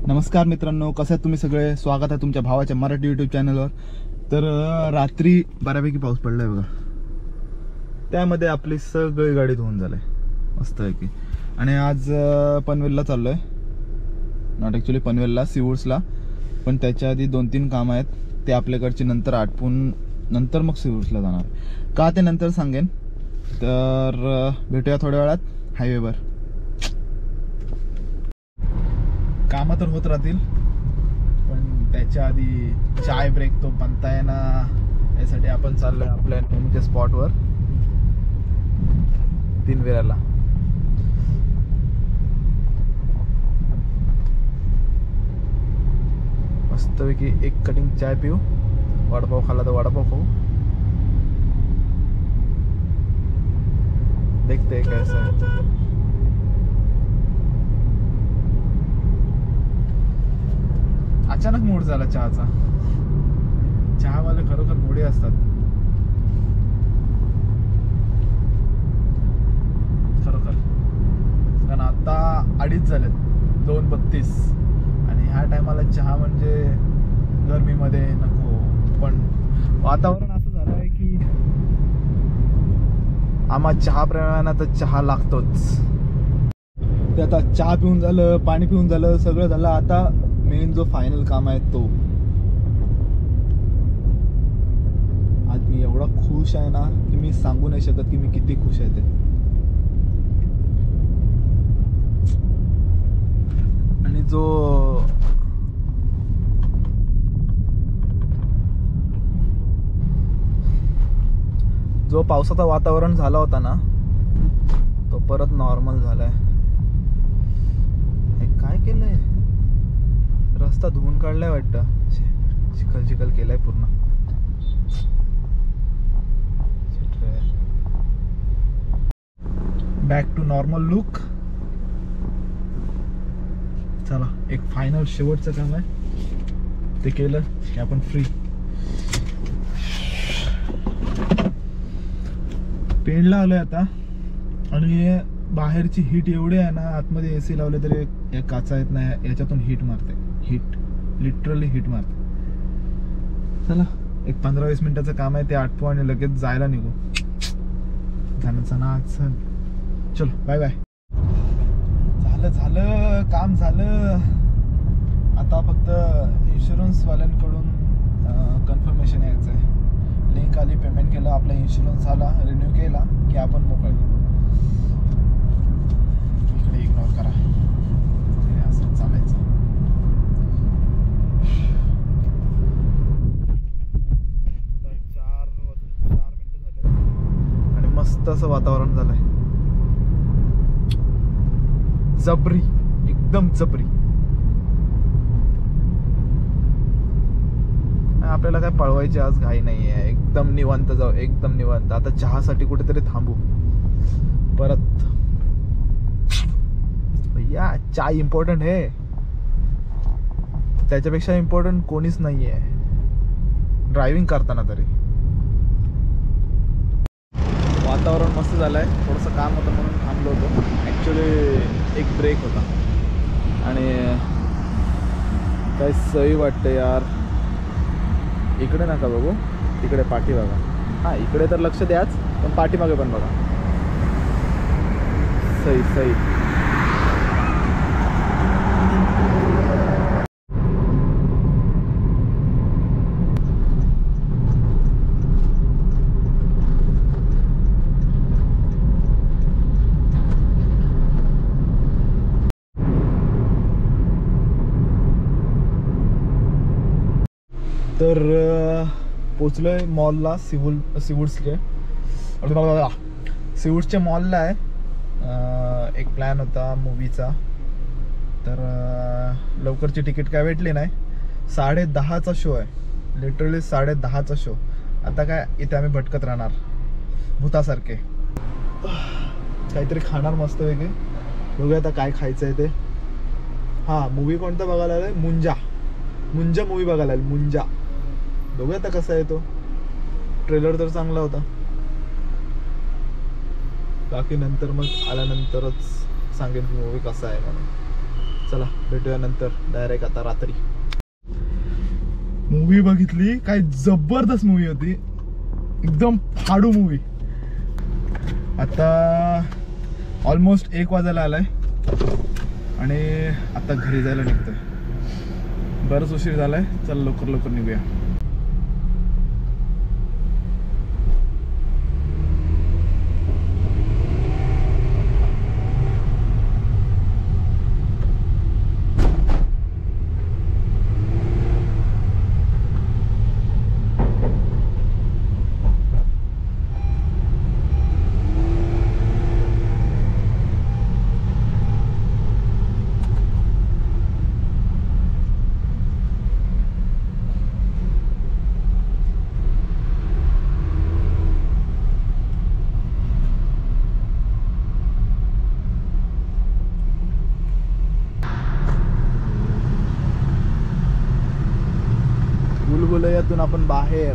नमस्कार मित्रांनो, कसं आहेत तुम्ही सगळे? स्वागत आहे तुमच्या भावाच्या मराठी यूट्यूब चॅनलवर. तर रात्री बऱ्यापैकी पाऊस पडलाय बघा. त्यामध्ये आपली सगळी गाडी धुवून झाली मस्त आहे की. आणि आज पनवेलला चाललोय. नॉट ॲक्च्युली पनवेलला, सिवूर्सला. पण त्याच्या आधी 2-3 कामं आहेत, ते आपल्याकडची नंतर आटपून नंतर मग सिवूर्सला जाणार. का ते नंतर सांगेन. तर भेटूया थोड्या वेळात हायवेवर. कामं तर होत राहतील, पण त्याच्या आधी चाय ब्रेक तो बनताय ना, यासाठी आपण चाललोय आपल्या नेहमीच्या स्पॉटवर, 3 वेळाला. मस्तपैकी एक कटिंग चाय पिऊ, वडापाव खाल्ला तर वडापाव खाऊ. देखते कैसा है. अचानक मूड झाला चहाचा. चहावाले खरोखर मोडे असतात खरोखर. कारण आता 2:30 झालेत, 2:32, आणि ह्या टायमाला चहा म्हणजे गरमीमध्ये नको. पण वातावरण असं झालं आहे की आम्हा चहा प्रेम्यांना तर चहा लागतोच. ते आता चहा पिऊन झालं, पाणी पिऊन झालं, सगळं झालं. आता मेन जो फायनल काम आहे तो. आज मी एवढा खुश आहे ना की मी सांगू नाही शकत की मी किती खुश आहे ते. आणि जो पावसाचं वातावरण झाला होता ना, तो परत नॉर्मल झालाय. हे काय केलंय? रस्ता धुवून काढलाय वाटतं. चिखल केलाय पूर्ण. Back to normal look. चला, एक फायनल शेवटचं काम आहे, ते केलं की आपण फ्री. पेणला आलोय आता, आणि बाहेरची हीट एवढी आहे ना, आतमध्ये एसी लावले तरी एक काचा येत नाही, याच्यातून हीट मारते. लिटरली हीट मारते. चला, एक 15-20 मिनिटाचं काम आहे, ते आटपू आणि लगेच जायला निघू. चल, चलो, बाय बाय. झालं काम झालं. आता फक्त इन्शुरन्स वाल्यांकडून कन्फर्मेशन यायचं आहे. लिंक आली, पेमेंट केलं, आपला इन्शुरन्स झाला, रिन्यू केला की आपण मोकळे. इकडे इग्नोर करा, असं चालायचं. तर 4 मिनिटं झाले आणि मस्त असं वातावरण झालंय. जबरी, एकदम जबरी. आपल्याला काय पळवायची आज घाई नाही आहे. एकदम निवांत जाऊ, एकदम निवांत. आता चहासाठी कुठेतरी थांबू परत. भैया, चाय इम्पॉर्टंट आहे, त्याच्यापेक्षा इम्पॉर्टंट कोणीच नाही आहे ड्रायव्हिंग करताना तरी. वातावरण मस्त झालंय. थोडंसं काम होतं म्हणून थांबलो होतो. ॲक्च्युली एक ब्रेक होता, आणि काय सही वाटतं यार. इकडे नका बघू, तिकडे पाठी बघा. हां, इकडे तर लक्ष द्याच, पण पाठीमागे पण बघा. सही. तर पोचलोय मॉलला, सिवूर्सच्या मॉलला आहे. एक प्लॅन होता मूवीचा, तर लवकरची तिकीट काय भेटली नाही. 10:30चा शो आहे, लिटरली 10:30चा शो. आता काय इथे आम्ही भटकत राहणार भूतासारखे. काहीतरी खाणार मस्त वेगळे. बघूया आता काय खायचं आहे ते. हां, मूवी कोणता बघायला आलाय? मुंजा मूवी बघायला आली. मुंजा. बघूया आता कसा आहे तो. ट्रेलर तर चांगला होता. बाकी नंतर मग आल्यानंतरच सांगेन की मूवी कसा आहे म्हणून. चला भेटूया नंतर डायरेक्ट आता रात्री. मूवी बघितली, काय जबरदस्त मूवी होती, एकदम फाडू मूवी. आता ऑलमोस्ट 1 वाजायला आलाय आणि आता घरी जायला निघतोय. बरंच उशीर झालाय, चल लवकर लवकर निघूया. बुलबुलयातून आपण बाहेर.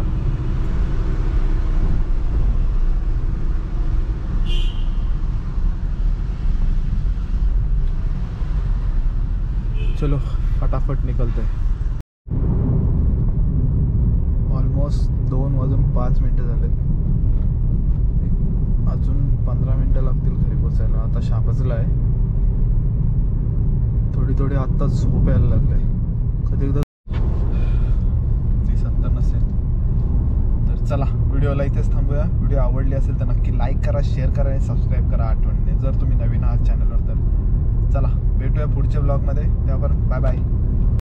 चलो फटाफट निकलते. ऑलमोस्ट 2:05 झाले. अजून 15 मिनिटं लागतील घरी पोचायला. आता शाबजला आहे. थोडी थोडी आत्ता झोप यायला लागलाय. कधी एकदा नसेल तर चला व्हिडिओला इथेच थांबूया. व्हिडिओ आवडली असेल तर नक्की लाईक करा, शेअर करा आणि सबस्क्राईब करा आठवणीने, जर तुम्ही नवीन आहात चॅनलवर तर. चला भेटूया पुढच्या ब्लॉगमध्ये. त्यावर बाय बाय.